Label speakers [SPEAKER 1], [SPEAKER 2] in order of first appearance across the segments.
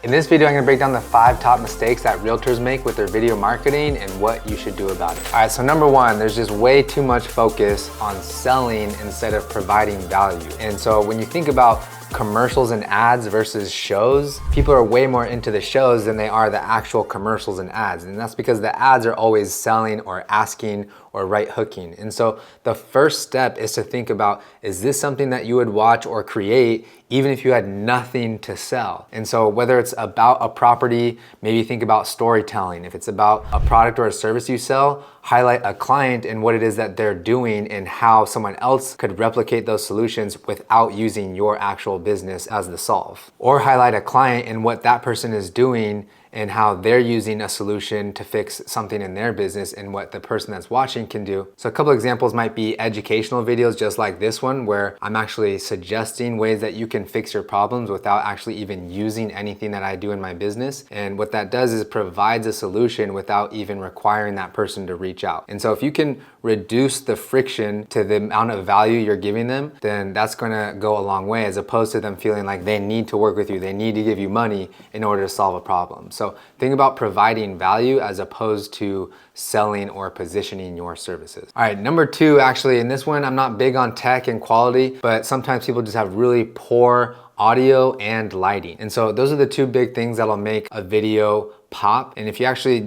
[SPEAKER 1] In this video, I'm gonna break down the 5 top mistakes that realtors make with their video marketing and what you should do about it. All right, so number 1, there's just way too much focus on selling instead of providing value. And so when you think about commercials and ads versus shows, people are way more into the shows than they are the actual commercials and ads. And that's because the ads are always selling or asking or right hooking. And so the first step is to think about, is this something that you would watch or create even if you had nothing to sell? And so whether it's about a property, maybe think about storytelling. If it's about a product or a service you sell, highlight a client and what it is that they're doing and how someone else could replicate those solutions without using your actual business as the solve. Or highlight a client and what that person is doing and how they're using a solution to fix something in their business and what the person that's watching can do. So a couple examples might be educational videos just like this one, where I'm actually suggesting ways that you can fix your problems without actually even using anything that I do in my business. And what that does is provides a solution without even requiring that person to reach out. And so if you can reduce the friction to the amount of value you're giving them, then that's gonna go a long way, as opposed to them feeling like they need to work with you, they need to give you money in order to solve a problem. So think about providing value as opposed to selling or positioning your services. All right, number 2, actually, in this one, I'm not big on tech and quality, but sometimes people just have really poor audio and lighting. And so those are the 2 big things that'll make a video pop. And if you actually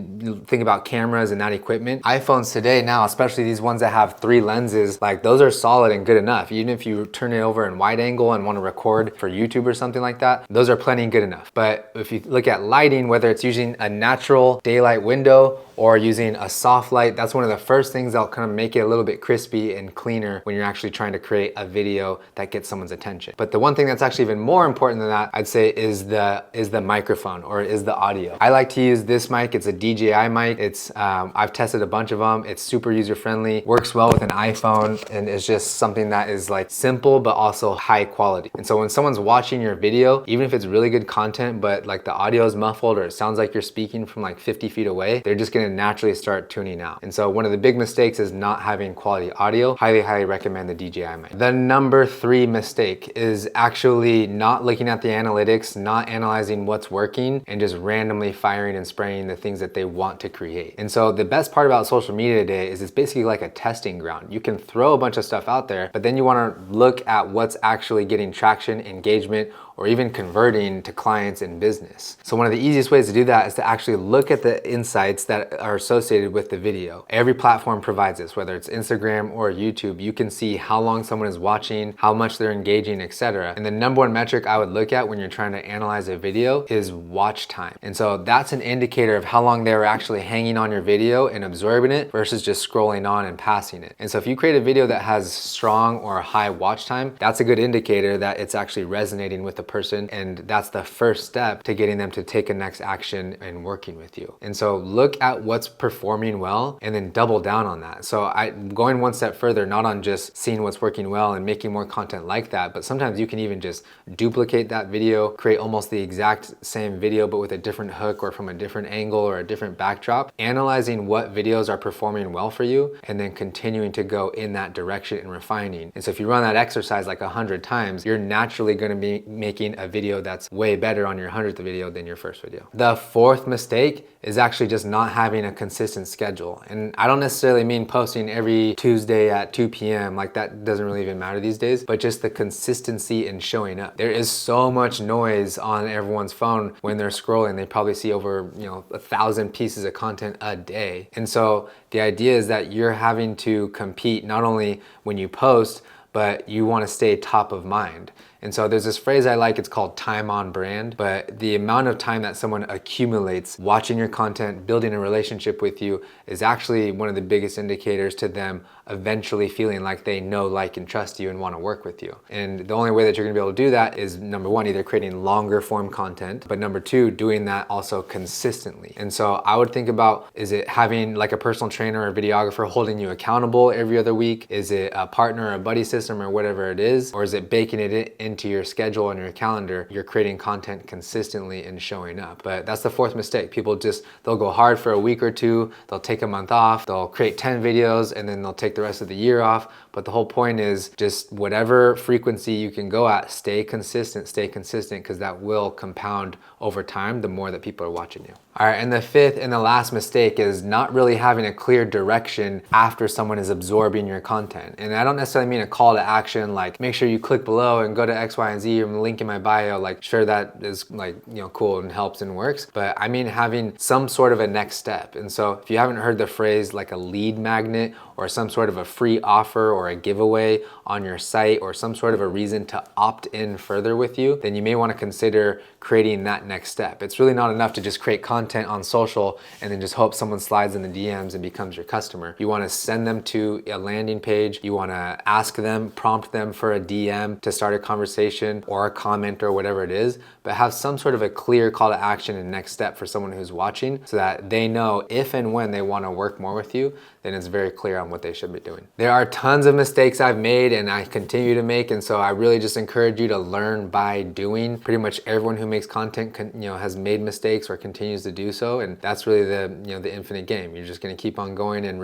[SPEAKER 1] think about cameras and that equipment, iPhones today now, especially these ones that have 3 lenses, like those are solid and good enough. Even if you turn it over in wide angle and want to record for YouTube or something like that, those are plenty good enough. But if you look at lighting, whether it's using a natural daylight window or using a soft light, that's one of the first things that'll kind of make it a little bit crispy and cleaner when you're actually trying to create a video that gets someone's attention. But the one thing that's actually even more important than that, I'd say, is the microphone, or is the audio. I like to use this mic. It's a DJI mic. It's I've tested a bunch of them. It's super user friendly, works well with an iPhone, and it's just something that is like simple but also high quality. And so when someone's watching your video, even if it's really good content but like the audio is muffled or it sounds like you're speaking from like 50 feet away, they're just gonna naturally start tuning out. And so one of the big mistakes is not having quality audio. Highly recommend the DJI mic. The number 3 mistake is actually not looking at the analytics, not analyzing what's working, and just randomly firing and spraying the things that they want to create. And so the best part about social media today is it's basically like a testing ground. You can throw a bunch of stuff out there, but then you want to look at what's actually getting traction, engagement, or even converting to clients in business. So one of the easiest ways to do that is to actually look at the insights that are associated with the video. Every platform provides this, whether it's Instagram or YouTube. You can see how long someone is watching, how much they're engaging, etc. And the number 1 metric I would look at when you're trying to analyze a video is watch time. And so that's an indicator of how long they were actually hanging on your video and absorbing it versus just scrolling on and passing it. And so if you create a video that has strong or high watch time, that's a good indicator that it's actually resonating with the person, and that's the first step to getting them to take a next action and working with you. And so look at what's performing well and then double down on that. So I'm going one step further, not on just seeing what's working well and making more content like that, but sometimes you can even just duplicate that video, create almost the exact same video but with a different hook or from a different angle or a different backdrop, analyzing what videos are performing well for you and then continuing to go in that direction and refining. And so if you run that exercise like 100 times, you're naturally going to be making a video that's way better on your 100th video than your first video. The 4th mistake is actually just not having a consistent schedule. And I don't necessarily mean posting every Tuesday at 2 p.m. like that doesn't really even matter these days, but just the consistency in showing up. There is so much noise on everyone's phone when they're scrolling. They probably see over 1,000 pieces of content a day. And so the idea is that you're having to compete not only when you post, but you want to stay top of mind. And so there's this phrase I like, it's called time on brand, but the amount of time that someone accumulates watching your content, building a relationship with you, is actually one of the biggest indicators to them eventually feeling like they know, like, and trust you and want to work with you. And the only way that you're going to be able to do that is, number 1, either creating longer form content, but number 2, doing that also consistently. And so I would think about, is it having like a personal trainer or a videographer holding you accountable every other week? Is it a partner or a buddy system or whatever it is? Or is it baking it into your schedule and your calendar? You're creating content consistently and showing up. But that's the 4th mistake. People they'll go hard for a week or 2, they'll take a month off, they'll create 10 videos, and then they'll take the rest of the year off. But the whole point is just whatever frequency you can go at, stay consistent, because that will compound over time the more that people are watching you. All right, and the fifth and the last mistake is not really having a clear direction after someone is absorbing your content. And I don't necessarily mean a call to action like make sure you click below and go to X, Y, and Z, or link in my bio. Like sure, that is like, cool and helps and works, but I mean having some sort of a next step. And so if you haven't heard the phrase like a lead magnet or some sort of a free offer or a giveaway on your site or some sort of a reason to opt in further with you, then you may want to consider creating that next step. It's really not enough to just create content on social and then just hope someone slides in the DMs and becomes your customer. You want to send them to a landing page. You want to ask them, prompt them for a DM to start a conversation or a comment or whatever it is, but have some sort of a clear call to action and next step for someone who's watching so that they know if and when they want to work more with you, then it's very clear on what they should be doing. There are tons of mistakes I've made and I continue to make, and so I really just encourage you to learn by doing. Pretty much everyone who makes content has made mistakes or continues to do so, and that's really the infinite game. You're just going to keep on going and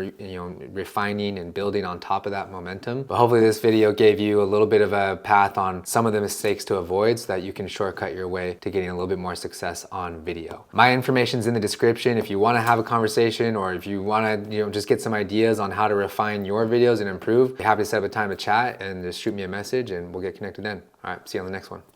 [SPEAKER 1] refining and building on top of that momentum. But hopefully this video gave you a little bit of a path on some of the mistakes to avoid so that you can shortcut your way to getting a little bit more success on video. My information's in the description if you want to have a conversation or if you want to just get some ideas on how to refine your videos and improve. Be happy to set up a time to chat and just shoot me a message and we'll get connected then. All right, see you on the next one.